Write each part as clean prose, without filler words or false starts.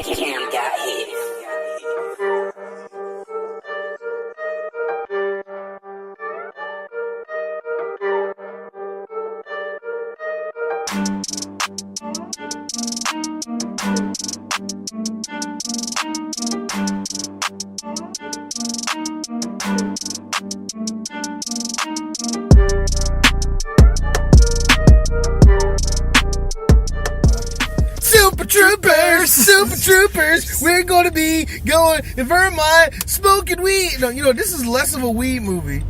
Cam got hit. Super Troopers, we're going to be going in Vermont smoking weed. No, you know, this is less of a weed movie.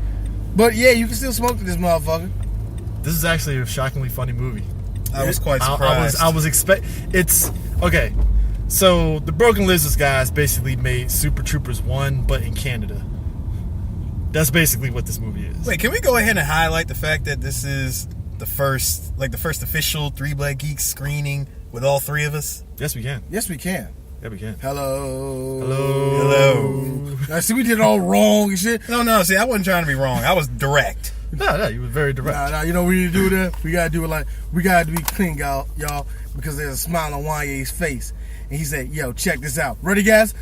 But yeah, you can still smoke this motherfucker. This is actually a shockingly funny movie. I was quite surprised. I was it's okay. So the Broken Lizards guys basically made Super Troopers 1, but in Canada. That's basically what this movie is. Wait, can we go ahead and highlight the fact that this is the first official Three Black Geeks screening with all three of us? Yes, we can. Yes, we can. Yeah, we can. Hello. Now, see, we did it all wrong and shit. No. See, I wasn't trying to be wrong. I was direct. No, you were very direct. Nah, you know what we need to do that? We gotta do it like, we gotta be clean, y'all, because there's a smile on Wanye's face. And he said, yo, check this out. Ready, guys?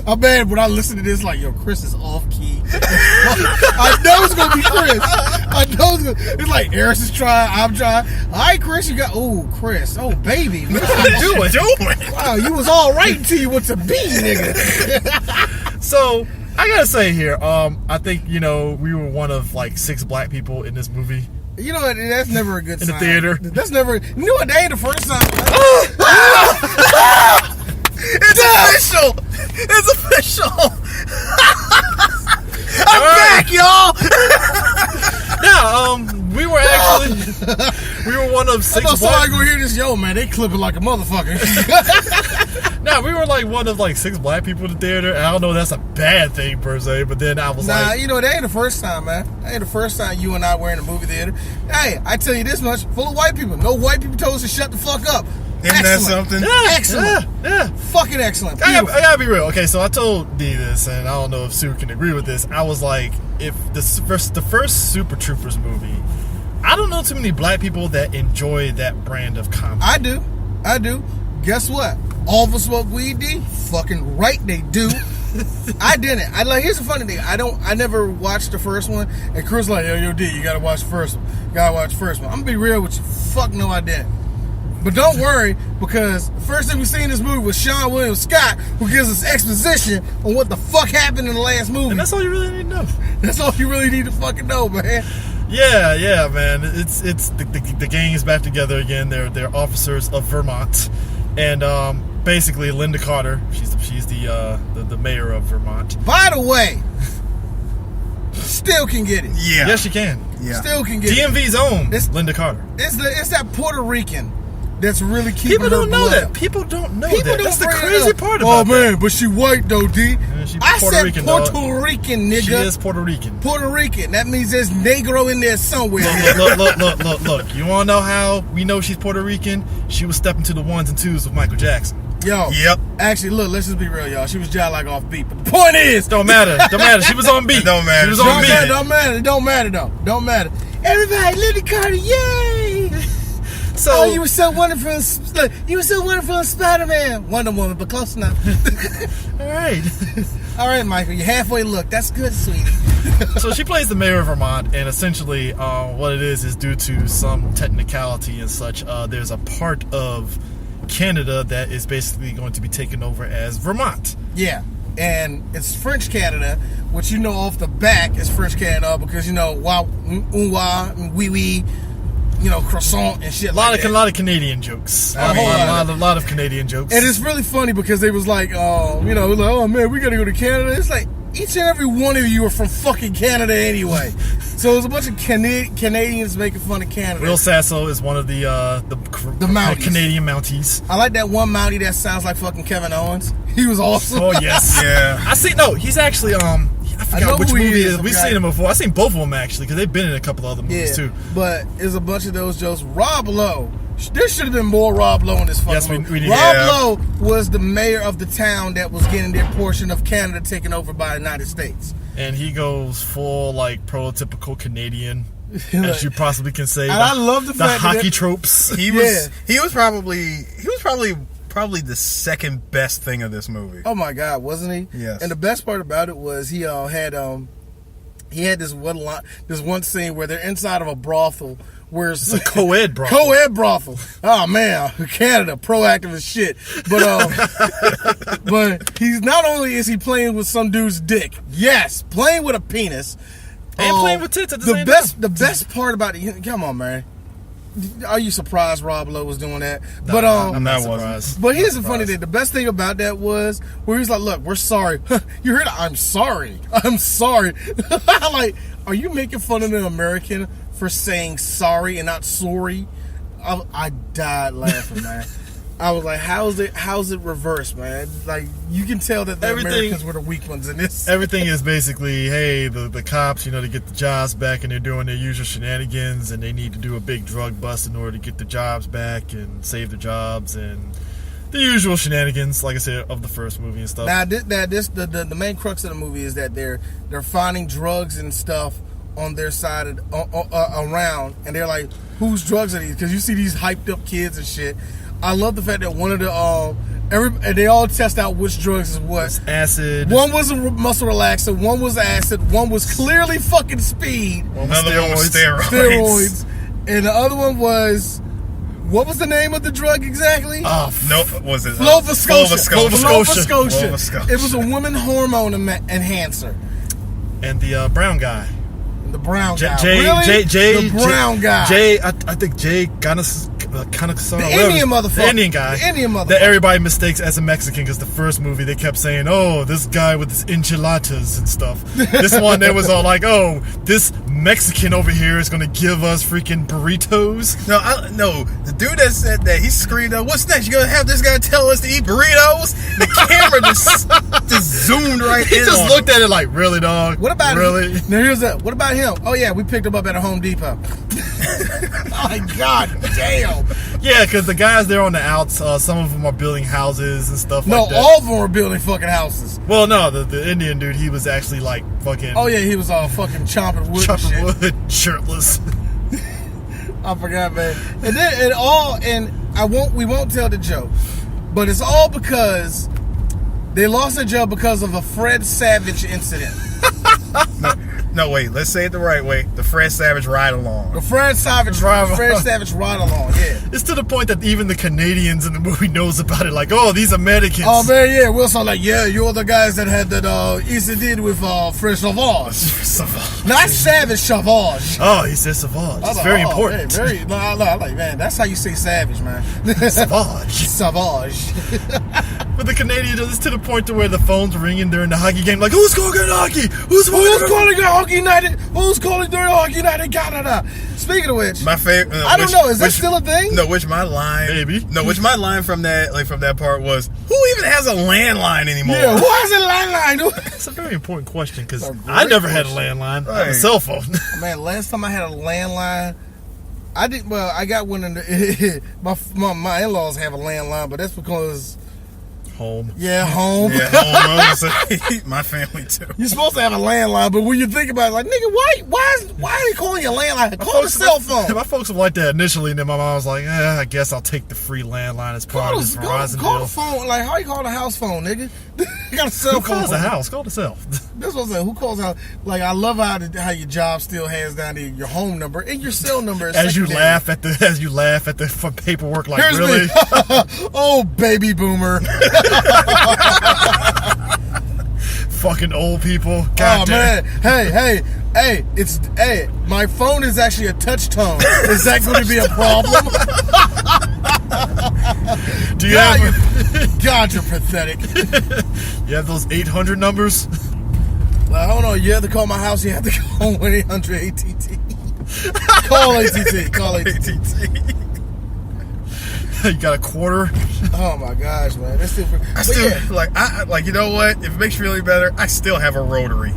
I'm bad when I listen to this, like, yo, Chris is off key. I know it's gonna be Chris. I know it's like Eris is trying, I'm trying. All right, Chris, you got, Chris, baby, what you doing? Wow, you was all right until you went to B, nigga. So I gotta say here, I think, you know, we were one of like 6 black people in this movie. You know what? That's never a good sign. In the theater. That's never. You know what? That ain't the first time. It's official! It's official! I'm back, y'all! Yeah, we were one of 6 I know black. somebody gonna hear this. Yo, man, they clipping like a motherfucker. Nah, we were like one of like 6 black people in the theater. And I don't know if that's a bad thing per se, but then I was you know, that ain't the first time, man. That ain't the first time you and I were in a movie theater. Hey, I tell you this much, full of white people. No white people told us to shut the fuck up. Isn't that something? Yeah, Excellent. Yeah. Fucking excellent. I gotta be real. Okay, so I told D this, and I don't know if Sue can agree with this. I was like, if the first Super Troopers movie, I don't know too many black people that enjoy that brand of comedy. I do. Guess what? All of us smoke weed, D? Fucking right they do. I didn't. Here's the funny thing. I never watched the first one, and Chris like, yo, D, you gotta watch the first one. I'm gonna be real with you. Fuck no, I didn't. But don't worry, because the first thing we seen in this movie was Sean William Scott, who gives us exposition on what the fuck happened in the last movie. And that's all you really need to know. That's all you really need to fucking know, man. Yeah, man. It's the gang is back together again. They're officers of Vermont, and basically Linda Carter, she's the mayor of Vermont. By the way, still can get it. Yeah. Yes, she can. Yeah. Still can get DMV's own Linda Carter. It's that Puerto Rican that's really keeping People don't her know blood. that. People don't know People that. don't That's the bring it crazy up. part about Oh man, but she white though, D. Yeah, she I Puerto said Rican, Puerto dog. Rican, nigga. She is Puerto Rican. Puerto Rican. That means there's Negro in there somewhere. Look. You want to know how we know she's Puerto Rican? She was stepping to the 1s and 2s with Michael Jackson. Yo. Yep. Actually, look, let's just be real, y'all. She was just like off beat. But the point is, Don't matter. She was on beat. It don't matter. She was on beat. Don't matter though. Don't matter. Everybody, Linda Carter, yay! So you were so wonderful. You were so wonderful in Spider-Man. Wonder Woman, but close enough. All right, Michael, you're halfway. Look, that's good, sweetie. So she plays the mayor of Vermont, and essentially what it is due to some technicality and such. There's a part of Canada that is basically going to be taken over as Vermont. Yeah, and it's French Canada, which you know off the back is French Canada because you know wah, oui, you know, croissant and shit. A lot of Canadian jokes. A lot of Canadian jokes. And it's really funny because they was like, you know, like, oh man, we gotta go to Canada. It's like each and every one of you are from fucking Canada anyway. So there's a bunch of Canadians making fun of Canada. Will Sasso is one of the Mounties. Canadian Mounties. I like that one Mountie that sounds like fucking Kevin Owens. He was awesome. Oh yes, yeah. He's actually I forgot which movie it is. We've seen him before. I've seen both of them actually because they've been in a couple other movies too. But there's a bunch of those jokes. Rob Lowe There should have been more Rob Lowe in this fucking Yes, movie. we did. Rob Yeah. Lowe was the mayor of the town that was getting their portion of Canada taken over by the United States. And he goes full like prototypical Canadian, Like- as you possibly can say. And I love the fact that hockey it- tropes. He was probably the second best thing of this movie. Oh my God, wasn't he? Yes. And the best part about it was he had this one scene where they're inside of a brothel where it's a co-ed brothel. Co-ed brothel. Oh man, Canada proactive as shit. But but he's not only is he playing with some dude's dick, yes, playing with a penis. And playing with tits at the same time. The best part about it, come on, man. Are you surprised Rob Lowe was doing that? No, But I'm not that wasn't. surprised. but here's the funny thing. The best thing about that was where he was like, "Look, we're sorry." You heard it? I'm sorry. I'm sorry. Like, are you making fun of an American for saying sorry and not sorry? I died laughing, man. I was like, how's it reversed, man? Like, you can tell that the Everything- Americans were the weak ones in this. Everything is basically, hey, the cops, they get the jobs back, and they're doing their usual shenanigans, and they need to do a big drug bust in order to get the jobs back and save the jobs, and the usual shenanigans, like I said, of the first movie and stuff. Now, the main crux of the movie is that they're finding drugs and stuff on their side around, and they're like, whose drugs are these? Because you see these hyped up kids and shit. I love the fact that one of the they all test out which drugs is what. It's acid. One was a muscle relaxer, one was acid, one was clearly fucking speed, Another one was steroids, and the other one was, what was the name of the drug exactly? No, was it Flovascotia. Flovascotia. It was a woman hormone enhancer. And the brown guy. The brown guy. Jay, the brown guy. I think Jay The Indian motherfucker. The Indian guy. The Indian motherfucker. That everybody mistakes as a Mexican, because the first movie they kept saying, oh, this guy with his enchiladas and stuff. This one, they was all like, oh, this Mexican over here is going to give us freaking burritos. No, the dude that said that, he screamed out, "What's next? You gonna have this guy tell us to eat burritos?" The camera just zoomed right He in just on looked him. at it like, really, dog? What about really? Now here's that. What about him? Oh yeah, we picked him up at a Home Depot. Oh my God, damn. Yeah, because the guys there on the outs, some of them are building houses and stuff No, like that. all of them were building fucking houses. Well, no, the Indian dude, he was actually like fucking Oh yeah, he was all fucking chomping wood. and shit. chopping wood, shirtless. I forgot, man. And then we won't tell the joke, but it's all because they lost their job because of a Fred Savage incident. No, wait, let's say it the right way. The Fred Savage ride along. The Fred Savage ride along, yeah. It's to the point that even the Canadians in the movie knows about it. Like, oh, these Americans. Oh man, yeah. Wilson like, yeah, you're the guys that had that incident with Fred Savage, not Savage Savage. Oh, he says savage. It's very important. Man, like, man, that's how you say savage, man. Savage. Savage. But the Canadians, it's to the point to where the phone's ringing during the hockey game. Like, who's calling hockey? Who's calling it Hockey United? Who's calling during Hockey United Canada? Speaking of which, My favorite. I don't know. Is that still a thing? No, which my line? Maybe. No, which my line from that part was, who even has a landline anymore? Yeah, who has a landline? It's a very important question, because It's a great I never had a question. landline. I had a Right. cell phone. Man, last time I had a landline, I didn't. Well, I got one in the. my in-laws have a landline, but that's because Home. home. Yeah, home. My family too. You're supposed to have a landline, but when you think about it, like, nigga, why are they calling you a landline? Call a cell phone. My folks were like that initially, and then my mom was like, I guess I'll take the free landline as part of this Verizon Call deal. the phone. Like, how you call the house phone, nigga? You got a cell Who phone. calls the house? Call the cell. That's what I'm saying. Who calls out? Like, I love how your job still has down there your home number and your cell number. Is As you secondary. laugh at the paperwork, like, Here's really? me. Oh, baby boomer. Fucking old people. God Oh damn. man. Hey, my phone is actually a touch tone. Is that going to be a problem? Do you God, have God, you're pathetic. you have those 800 numbers? Like, hold on, you have to call my house. You have to call 1-800-ATT. Call ATT. Call ATT. You got a quarter? Oh my gosh, man, that's still. I still you know what? If it makes you really better, I still have a rotary.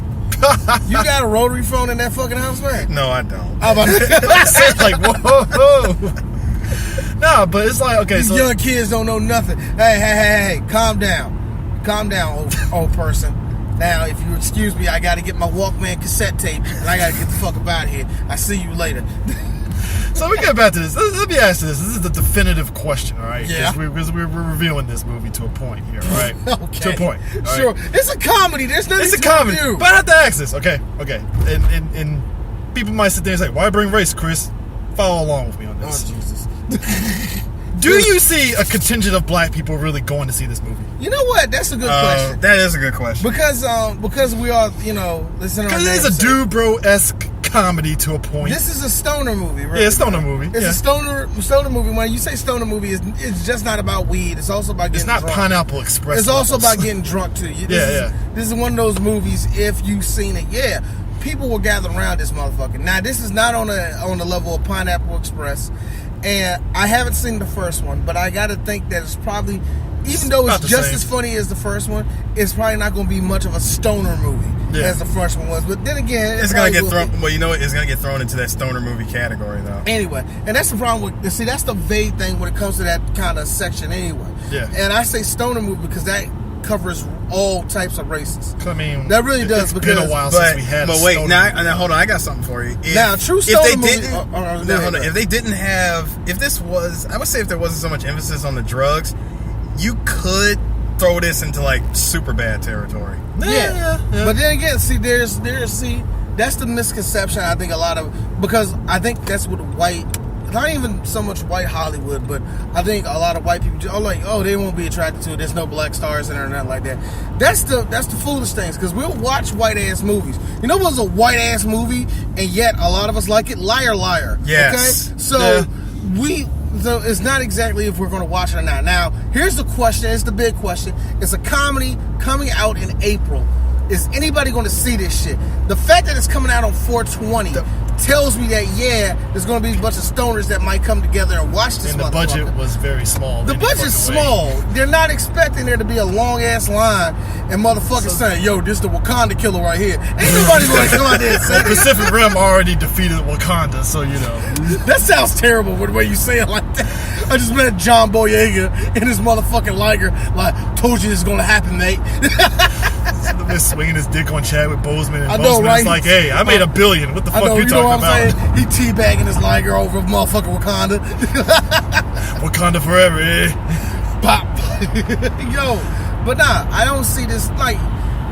You got a rotary phone in that fucking house, man? No, I don't. How about I said, like, whoa. Nah, but it's like, okay, These so young kids don't know nothing. Hey, calm down, old person. Now, if you excuse me, I got to get my Walkman cassette tape, and I got to get the fuck up out of here. I see you later. So we get back to this. Let me ask you this. This is the definitive question, all right? Yeah. Because we're reviewing this movie to a point here, all right? Okay. To a point. All Sure. right? It's a comedy. There's nothing It's a to comedy. review. But I have to ask this. Okay. And people might sit there and say, why bring race, Chris? Follow along with me on Oh, this. Jesus. Do you see a contingent of black people really going to see this movie? You know what? That's a good question. That is a good question. Because we are, listen. Because it is a dude bro-esque comedy to a point. This is a stoner movie, right? Yeah, it's a stoner movie. It's Yeah. a stoner movie. When you say stoner movie, it's just not about weed. It's also about getting It's not drunk. Pineapple Express. It's also levels. about getting drunk too. Yeah. This is one of those movies. If you've seen it, yeah, people will gather around this motherfucker. Now, this is not on the level of Pineapple Express, and I haven't seen the first one, but I got to think that it's probably, even though about it's the just same. as funny as the first one, it's probably not going to be much of a stoner movie as the first one was. But then again, It's gonna get thrown. Well, you know what? It's gonna get thrown into that stoner movie category, though. Anyway, and that's the problem with, see, that's the vague thing when it comes to that kind of section anyway. Yeah. And I say stoner movie because that covers all types of races. I mean, That really does, It's because- been a while since we had. But a wait, stoner now movie. hold on. I got something for you. Now, true stoner if they movie- didn't, go now, ahead, hold on. go ahead. If they didn't have, if this was, I would say if there wasn't so much emphasis on the drugs, you could throw this into like super bad territory. Yeah. But then again, see, that's the misconception. I think a lot of, because I think that's what not even so much white Hollywood, but I think a lot of white people are like, oh, they won't be attracted to it. There's no black stars in it or nothing like that. That's the foolish things, because we'll watch white ass movies. You know what's a white ass movie, and yet a lot of us like it? Liar, Liar. Yes. Okay, so So it's not exactly if we're going to watch it or not. Now, here's the question. It's the big question. It's a comedy coming out in April. Is anybody going to see this shit? The fact that it's coming out on 420 tells me that, yeah, there's going to be a bunch of stoners that might come together and watch this. And the motherfucker. budget was very small. The budget's small. They're not expecting there to be a long ass line and motherfuckers saying, yo, this the Wakanda killer right here. Ain't nobody going to come out there and say that. Pacific Rim already defeated Wakanda, so you know. That sounds terrible with the way you say it like that. I just met John Boyega and his motherfucking Liger. Like, told you this is going to happen, mate. Been swinging his dick on Chadwick Boseman, and I know, Boseman's right? like, "Hey, I made $1 billion. What the I fuck know, you you know talking what I'm about? saying? He teabagging his Liger over motherfucking Wakanda. Wakanda forever, eh?" Pop. Yo, but nah, I don't see this, like,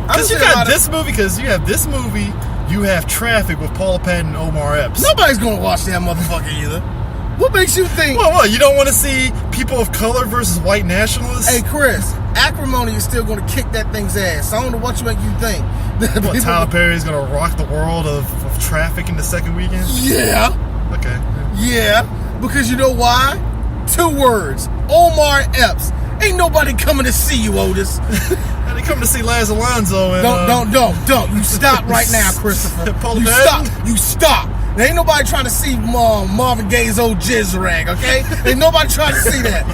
Because you got this movie. Because you have this movie. You have Traffic with Paula Patton and Omar Epps. Nobody's going to watch that motherfucker either. What makes you think? What? You don't want to see people of color versus white nationalists? Hey, Chris, Acrimony is still going to kick that thing's ass. I don't know what you make you think. What, Tyler Perry's going to rock the world of Traffic in the second weekend? Yeah. Okay. Yeah. Because you know why? 2 words. Omar Epps. Ain't nobody coming to see you, Otis. And they come to see Laz Alonso and... Don't. You stop right now, Christopher. Paula You Patton? stop. You stop. There ain't nobody trying to see Marvin Gaye's old jizz rag, okay? Ain't nobody trying to see that.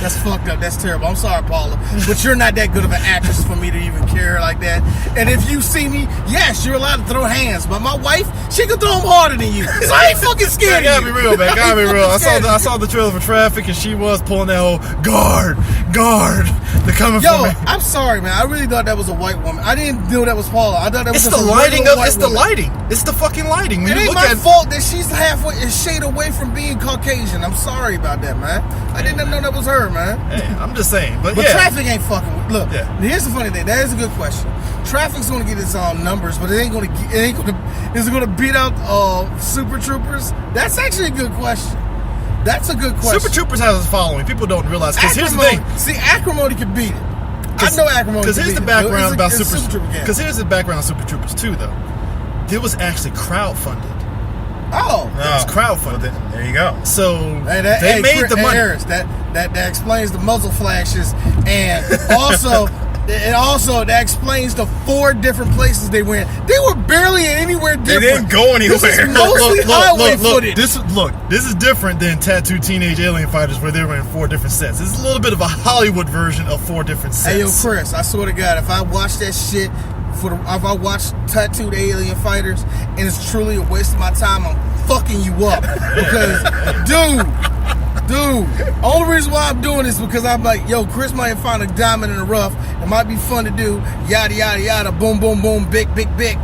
That's fucked up. That's terrible. I'm sorry, Paula. But you're not that good of an actress for me to even care like that. And if you see me, yes, you're allowed to throw hands. But my wife, she can throw them harder than you. So I ain't fucking scared I of you. gotta be real, man. Gotta be real. I I saw the trailer for Traffic, and she was pulling that whole guard. They're coming Yo, for me. I'm sorry, man. I really thought that was a white woman. I didn't know that was Paula. I thought that was It's just the a lighting regular of. white It's the woman. lighting. It's the fucking lighting. When It you ain't look my at fault that she's halfway a shade away from being Caucasian. I'm sorry about that, man. I didn't know that was her, man. Hey, I'm just saying, but But yeah. Traffic ain't fucking with. Look, Yeah. here's the funny thing. That is a good question. Traffic's going to get its numbers, but is it going to beat out Super Troopers? That's actually a good question. That's a good question. Super Troopers has a following. People don't realize, because here's the thing. See, Acrimony can beat it. I know Acrimony. Because here's the background about Super Troopers. Because here's the background on Super Troopers 2, though. It was actually crowdfunded. Oh, It was crowdfunded. Well, there you go. So they made the money. Harris, that explains the muzzle flashes, and also that explains the 4 different places they went. They were barely anywhere different. They didn't go anywhere. This is mostly highway footage. This is different than Tattooed Teenage Alien Fighters, where they were in 4 different sets. This is a little bit of a Hollywood version of 4 different sets. Hey, yo, Chris, I swear to God, if I watch that shit, if I watch Tattooed Alien Fighters, and it's truly a waste of my time, I'm fucking you up. Because, dude, Dude, only reason why I'm doing this because I'm like, yo, Chris might find a diamond in the rough. It might be fun to do. Yada, yada, yada. Boom, boom, boom. Big, big, big.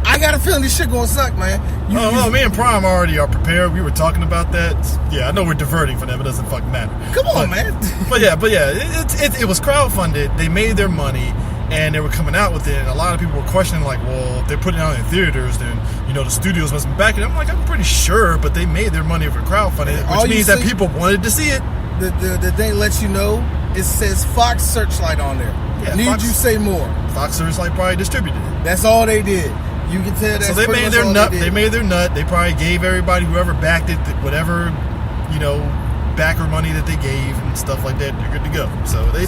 I got a feeling this shit gonna suck, man. Me and Prime already are prepared. We were talking about that. Yeah, I know we're diverting from them. It doesn't fucking matter. Come on, man. But yeah, it was crowdfunded. They made their money, and they were coming out with it. And a lot of people were questioning, like, well, if they're putting it out in theaters, then the studios must be backing it. I'm like, I'm pretty sure, but they made their money for crowdfunding, which means that people wanted to see it. The thing lets you know, it says Fox Searchlight on there. Yeah, Need you say more? Fox Searchlight probably distributed it. That's all they did. You can tell that. So they made their nut. They made their nut. They probably gave everybody, whoever backed it, whatever, backer money that they gave and stuff like that. They're good to go. So they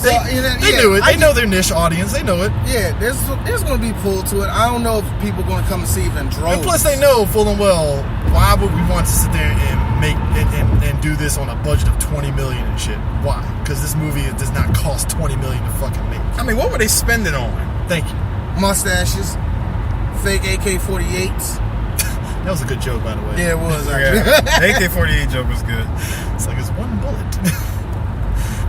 knew it. They know their niche audience. They know it. Yeah, there's going to be pull to it. I don't know if people are going to come and see it in droves. And plus, they know full and well, why would we want to sit there and make and do this on a budget of $20 million and shit? Why? Because this movie does not cost $20 million to fucking make. I mean, what were they spending on? Thank you. Mustaches, fake AK-48s. That was a good joke, by the way. Yeah, it was. Actually. The AK-48 joke was good. It's like it's one bullet.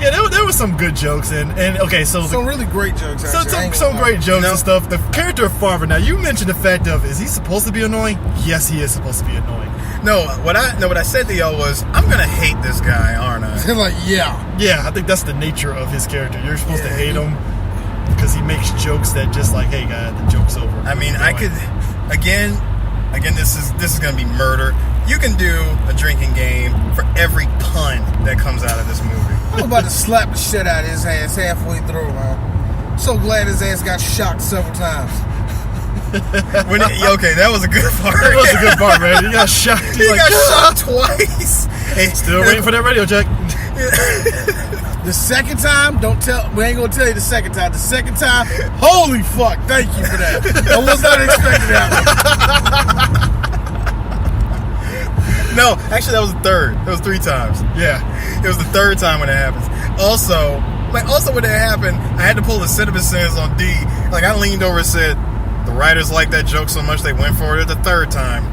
Yeah, there were some good jokes and okay, so some really great jokes. Actually. Some great jokes and stuff. The character of Farver. Now you mentioned the fact of, is he supposed to be annoying? Yes, he is supposed to be annoying. No, what I said to y'all was, I'm gonna hate this guy, aren't I? Like, yeah, I think that's the nature of his character. You're supposed to hate him because he makes jokes that just like, hey, guy, the joke's over. I mean, I could again. This is gonna be murder. You can do a drinking game for every pun that comes out of this movie. I'm about to slap the shit out of his ass halfway through, man. So glad his ass got shocked several times. Okay, that was a good part. That was a good part, man. He got shocked. He got shocked twice. Still waiting for that radio check. The second time, we ain't gonna tell you the second time. The second time, holy fuck, thank you for that. I was not expecting that. No, actually that was the third. It was 3 times. Yeah. It was the third time when it happens. Also when it happened, I had to pull the cinnamon sins on D. Like, I leaned over and said, the writers like that joke so much they went for it the third time.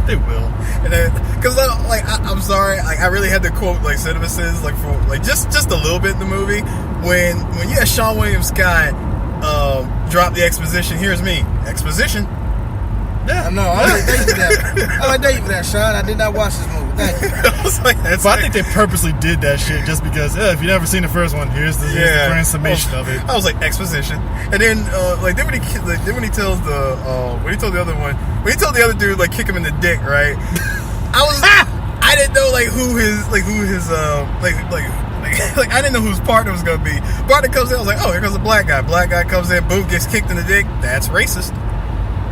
They will. And then, because I'm sorry, I really had to quote like Cinnamon Sins for just a little bit in the movie when you had Sean William Scott drop the exposition. Here's me, exposition. Yeah, no, I like thank you for that. I like thank you for that, Sean. I did not watch this movie. Thank you. I was like, I think they purposely did that shit just because if you've never seen the first one, here's the grand summation of it. I was like, exposition, and then then when he tells when he told the other one, when he told the other dude like kick him in the dick, right? I didn't know I didn't know whose partner was gonna be. Partner comes in, I was like, oh, here comes a black guy. Black guy comes in, boom, gets kicked in the dick. That's racist.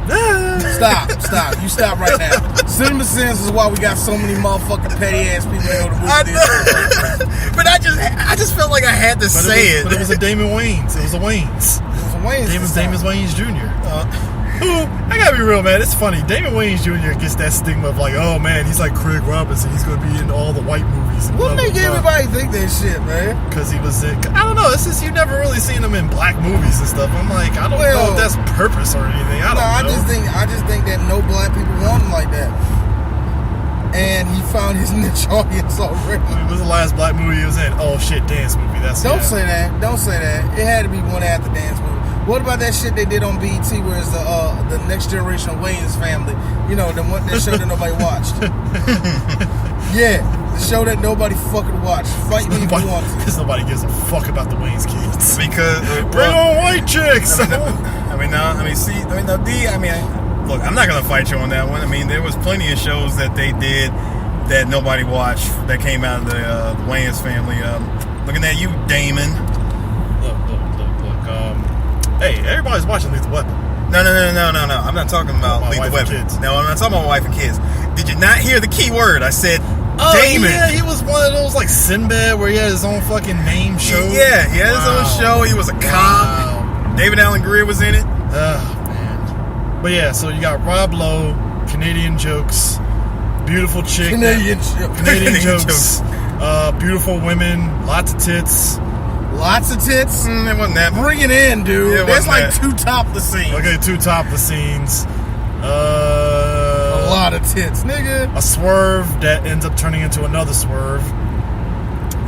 Stop. You stop right now. Cinema Sins is why we got so many motherfucking petty ass people that go to movies. But I just felt like I had to say it. But it was a Damon Wayans. It was a Wayans. Damon Wayans Jr. Who, I gotta be real, man, it's funny. Damon Wayans Jr. gets that stigma of like, oh man, he's like Craig Robinson. He's gonna be in all the white movies. What make everybody think that shit, man? Because he was in, I don't know, it's just you've never really seen him in black movies and stuff. I'm like, I don't know if that's purpose or anything. I don't know. I just think that no black people want him like that. And he found his niche audience already. What was the last black movie he was in? Oh shit, dance movie. Don't say that. It had to be one after dance movie. What about that shit they did on BET where it's the next generation of Wayans family? You know, that show that nobody watched. Yeah, the show that nobody fucking watched. Fight me if you want to. Because nobody gives a fuck about the Wayans kids. Because bring on white chicks. Look, I'm not gonna fight you on that one. I mean, there was plenty of shows that they did that nobody watched that came out of the Wayans family. Looking at you, Damon. Look. Hey, everybody's watching Lethal Weapon. No. I'm not talking about Lethal Weapon. Kids. No, I'm not talking about wife and kids. Did you not hear the key word? I said Damon. Yeah, he was one of those like Sinbad where he had his own fucking name show. Yeah, he had his own show. He was a cop. Wow. David Allen Greer was in it. Oh, man. But yeah, so you got Rob Lowe, Canadian jokes, beautiful chick. Canadian jokes. Beautiful women, lots of tits. Lots of tits? It wasn't that. Bring it in, dude. There's like that. 2 top the scenes. Okay, 2 top the scenes. A lot. lot of tits, nigga. A swerve that ends up turning into another swerve.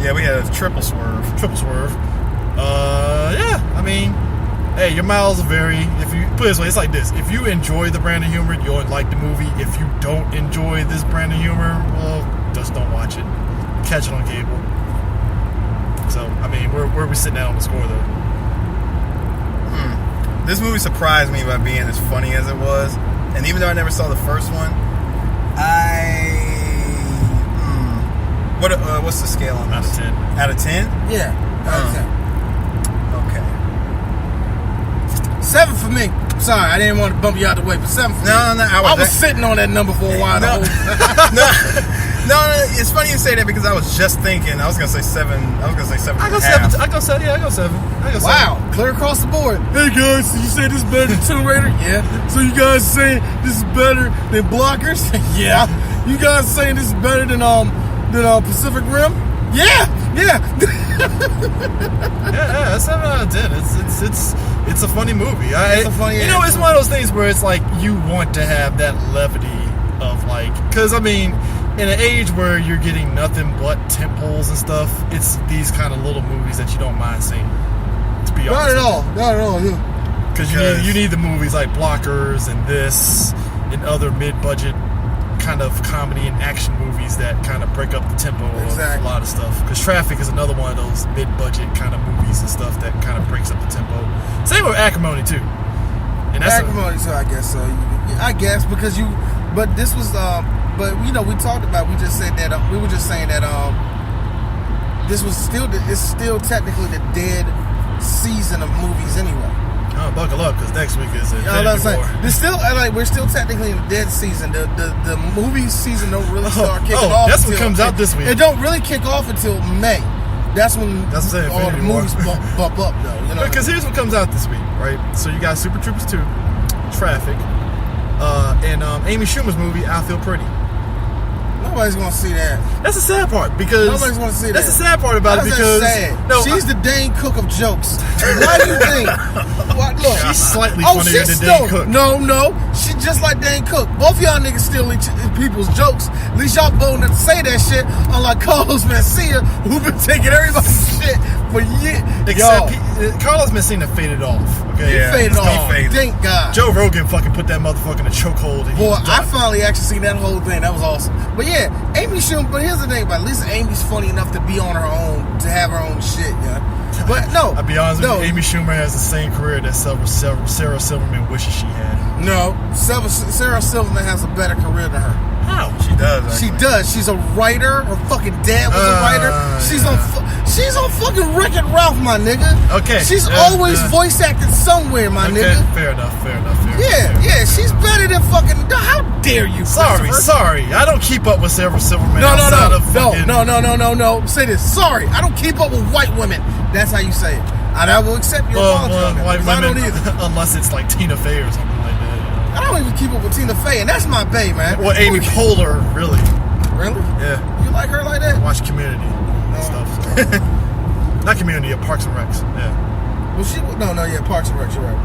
Yeah, we had a triple swerve. Yeah, I mean, hey, your miles vary. If you put it this way, it's like this: if you enjoy the brand of humor, you'll like the movie. If you don't enjoy this brand of humor, well, just don't watch it. Catch it on cable. So, I mean, where are we sitting at on the score, though? This movie surprised me by being as funny as it was, and even though I never saw the first one, what's the scale on Out this? of 10. Out of 10? Yeah, out of 10. Okay. 7 for me. Sorry, I didn't want to bump you out the way, but 7 for me. No, I was sitting on that number for a while. No, it's funny you say that because I was just thinking. I was gonna say 7. I was gonna say 7. I go 7. I go 7. Yeah, I go 7. Wow, clear across the board. Hey guys, so you say this is better than Tomb Raider? Yeah. So you guys saying this is better than Blockers? Yeah. You guys saying this is better than Pacific Rim? Yeah. Yeah, 7 out of 10. It's a funny movie. It's a funny. It's one of those things where it's like you want to have that levity of like, because I mean, in an age where you're getting nothing but tentpoles and stuff, it's these kind of little movies that you don't mind seeing. To be honest, Not at all. Yeah. Because you need the movies like Blockers and this and other mid-budget kind of comedy and action movies that kind of break up the tempo of a lot of stuff. Because Traffic is another one of those mid-budget kind of movies and stuff that kind of breaks up the tempo. Same with Acrimony too. And that's Acrimony, so I guess so. I guess because but this was but we talked about. We just said that we were just saying that this was it's still technically the dead season of movies anyway. Oh, buckle up, because next week is Infinity War. We're still technically in the dead season. The movie season don't really start kicking off. That's what comes out this week. It don't really kick off until May. That's when all the movies bump up, though. Because here's what comes out this week, right? So you got Super Troopers 2, Traffic, and Amy Schumer's movie, I Feel Pretty. Nobody's gonna see that. That's the sad part, because nobody's gonna see that. That's the sad part about it, because she's the Dane Cook of jokes. Why do you think? Look, she's slightly funnier than Dane Cook. No, she's just like Dane Cook. Both y'all niggas steal people's jokes. At least y'all bold enough to say that shit. Unlike Carlos Mencia, who been taking everybody's shit for years. Except Carlos Mencia faded off. Okay, he faded off. Thank God. Joe Rogan fucking put that motherfucker in a chokehold. Boy, I finally actually seen that whole thing. That was awesome. But yeah, Amy Schumer. But here's the thing about it. At least Amy's funny enough to be on her own, to have her own shit. Yeah. But no, I'll be honest with you. Amy Schumer has the same career that Sarah Silverman wishes she had. No, Sarah Silverman has a better career than her. How? She does. Actually. She does. She's a writer. Her fucking dad was a writer. She's on fucking Wreck-It Ralph, my nigga. Okay. She's always voice acted somewhere, my nigga. Fair enough. Yeah. She's better than fucking. How dare you? Sorry. I don't keep up with Sarah Silverman. No. Say this. Sorry, I don't keep up with white women. That's how you say it. And I will accept your apology. White women, I don't either. Unless it's like Tina Fey or something like that. I don't even keep up with Tina Fey, and that's my bae, man. Well, Amy Poehler, really. Really? Yeah. You like her like that? Watch Community and stuff. So. Not Community, Parks and Recs. Yeah. Well, Parks and Recs. You're right.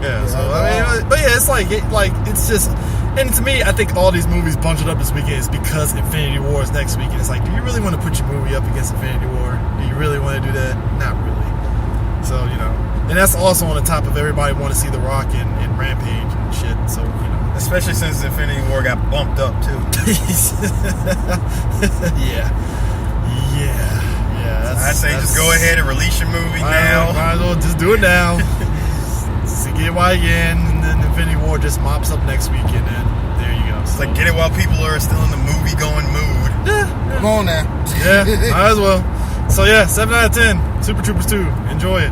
Yeah. So but yeah, it's it's just, and to me, I think all these movies bunching up this weekend is because Infinity War is next week, and it's like, do you really want to put your movie up against Infinity War? Do you really want to do that? Not really. So and that's also on the top of everybody want to see The Rock and Rampage and shit. So especially since Infinity War got bumped up too. Yeah. I say just go ahead and release your movie now. Might as well just do it now. Get it while you can, and then Infinity War just mops up next week, and then there you go. It's like get it while people are still in the movie going mood. Yeah. Come on now. Yeah, might as well. So yeah, 7 out of 10. Super Troopers 2. Enjoy it.